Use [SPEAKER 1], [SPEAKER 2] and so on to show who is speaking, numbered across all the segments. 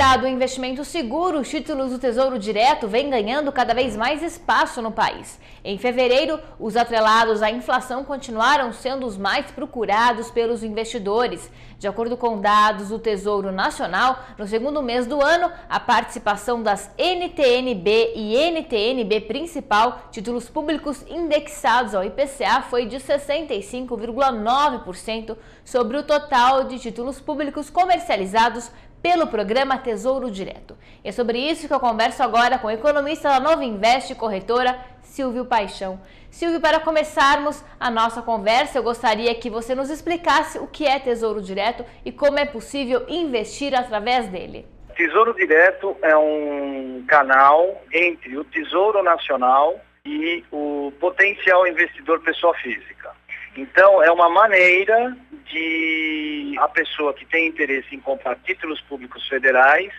[SPEAKER 1] Considerado um investimento seguro, os títulos do Tesouro Direto vêm ganhando cada vez mais espaço no país. Em fevereiro, os atrelados à inflação continuaram sendo os mais procurados pelos investidores. De acordo com dados do Tesouro Nacional, no segundo mês do ano, a participação das NTN-B e NTN-B Principal, títulos públicos indexados ao IPCA, foi de 65,9% sobre o total de títulos públicos comercializados pelo programa Tesouro Direto. E é sobre isso que eu converso agora com o economista da Nova Invest Corretora, Silvio Paixão. Silvio, para começarmos a nossa conversa, eu gostaria que você nos explicasse o que é Tesouro Direto e como é possível investir através dele.
[SPEAKER 2] Tesouro Direto é um canal entre o Tesouro Nacional e o potencial investidor pessoa física. Então, é uma maneira de a pessoa que tem interesse em comprar títulos públicos federais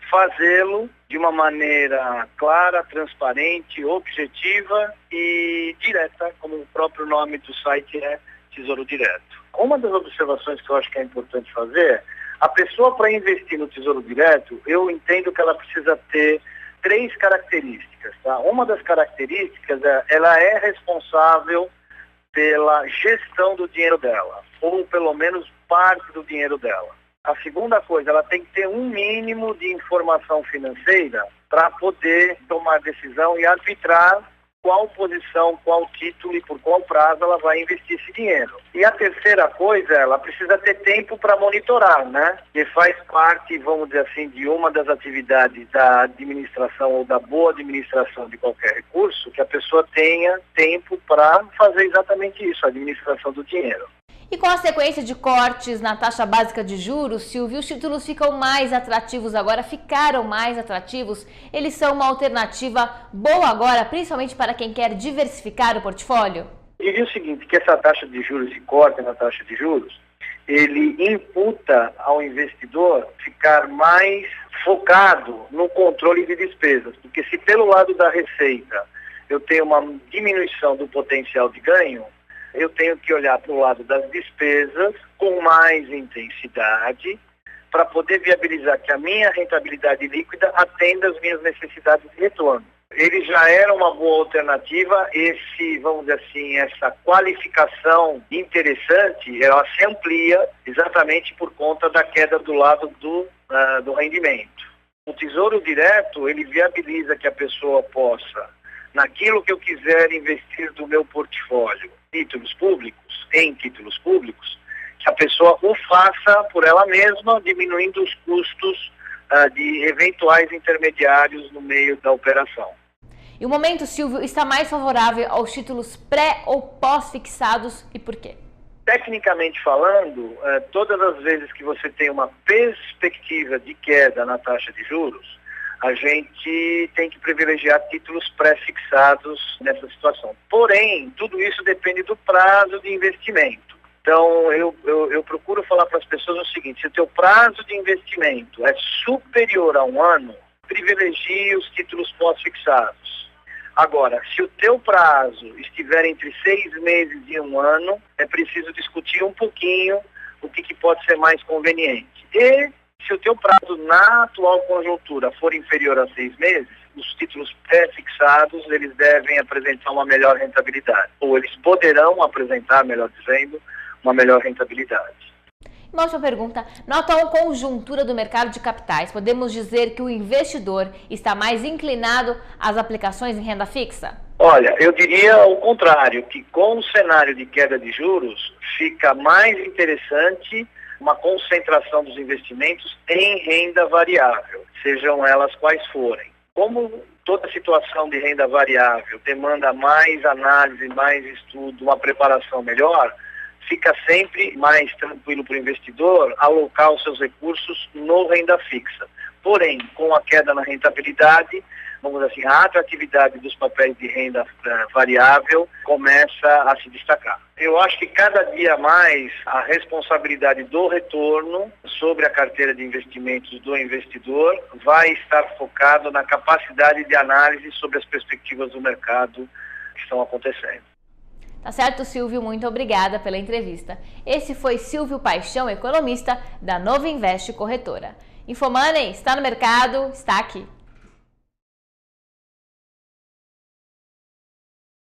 [SPEAKER 2] fazê-lo de uma maneira clara, transparente, objetiva e direta, como o próprio nome do site é Tesouro Direto. Uma das observações que eu acho que é importante fazer, a pessoa para investir no Tesouro Direto, eu entendo que ela precisa ter 3 características. Tá? Uma das características ela é responsável pela gestão do dinheiro dela, ou pelo menos parte do dinheiro dela. A segunda coisa, ela tem que ter um mínimo de informação financeira para poder tomar decisão e arbitrar qual posição, qual título e por qual prazo ela vai investir esse dinheiro. E a terceira coisa, ela precisa ter tempo para monitorar, né? Que faz parte, vamos dizer assim, de uma das atividades da administração ou da boa administração de qualquer recurso, que a pessoa tenha tempo para fazer exatamente isso, a administração do dinheiro.
[SPEAKER 1] E com a sequência de cortes na taxa básica de juros, Silvio, os títulos ficam mais atrativos agora, ficaram mais atrativos. Eles são uma alternativa boa agora, principalmente para quem quer diversificar o portfólio?
[SPEAKER 2] Eu diria o seguinte, que essa taxa de juros e corte na taxa de juros, ele imputa ao investidor ficar mais focado no controle de despesas. Porque se pelo lado da receita eu tenho uma diminuição do potencial de ganho, eu tenho que olhar para o lado das despesas com mais intensidade para poder viabilizar que a minha rentabilidade líquida atenda às minhas necessidades de retorno. Ele já era uma boa alternativa, vamos dizer assim, essa qualificação interessante, ela se amplia exatamente por conta da queda do lado do rendimento. O Tesouro Direto, ele viabiliza que a pessoa possa, naquilo que eu quiser investir do meu portfólio, títulos públicos, em títulos públicos, que a pessoa o faça por ela mesma, diminuindo os custos de eventuais intermediários no meio da operação.
[SPEAKER 1] E o momento, Silvio, está mais favorável aos títulos pré ou pós-fixados e por quê?
[SPEAKER 2] Tecnicamente falando, todas as vezes que você tem uma perspectiva de queda na taxa de juros, a gente tem que privilegiar títulos pré-fixados nessa situação. Porém, tudo isso depende do prazo de investimento. Então, eu procuro falar para as pessoas o seguinte, se o teu prazo de investimento é superior a 1 ano, privilegie os títulos pós-fixados. Agora, se o teu prazo estiver entre 6 meses e 1 ano, é preciso discutir um pouquinho o que pode ser mais conveniente. E se o teu prazo na atual conjuntura for inferior a 6 meses, os títulos pré-fixados, eles devem apresentar uma melhor rentabilidade. Ou eles poderão apresentar, melhor dizendo, uma melhor rentabilidade.
[SPEAKER 1] Uma última pergunta. Na atual conjuntura do mercado de capitais, podemos dizer que o investidor está mais inclinado às aplicações em renda fixa?
[SPEAKER 2] Olha, eu diria o contrário, que com o cenário de queda de juros, fica mais interessante uma concentração dos investimentos em renda variável, sejam elas quais forem. Como toda situação de renda variável demanda mais análise, mais estudo, uma preparação melhor, fica sempre mais tranquilo para o investidor alocar os seus recursos no renda fixa. Porém, com a queda na rentabilidade, vamos dizer assim, a atratividade dos papéis de renda variável começa a se destacar. Eu acho que cada dia mais a responsabilidade do retorno sobre a carteira de investimentos do investidor vai estar focado na capacidade de análise sobre as perspectivas do mercado que estão acontecendo.
[SPEAKER 1] Tá certo, Silvio? Muito obrigada pela entrevista. Esse foi Silvio Paixão, economista da Nova Invest Corretora. Infomoney está no mercado, está aqui.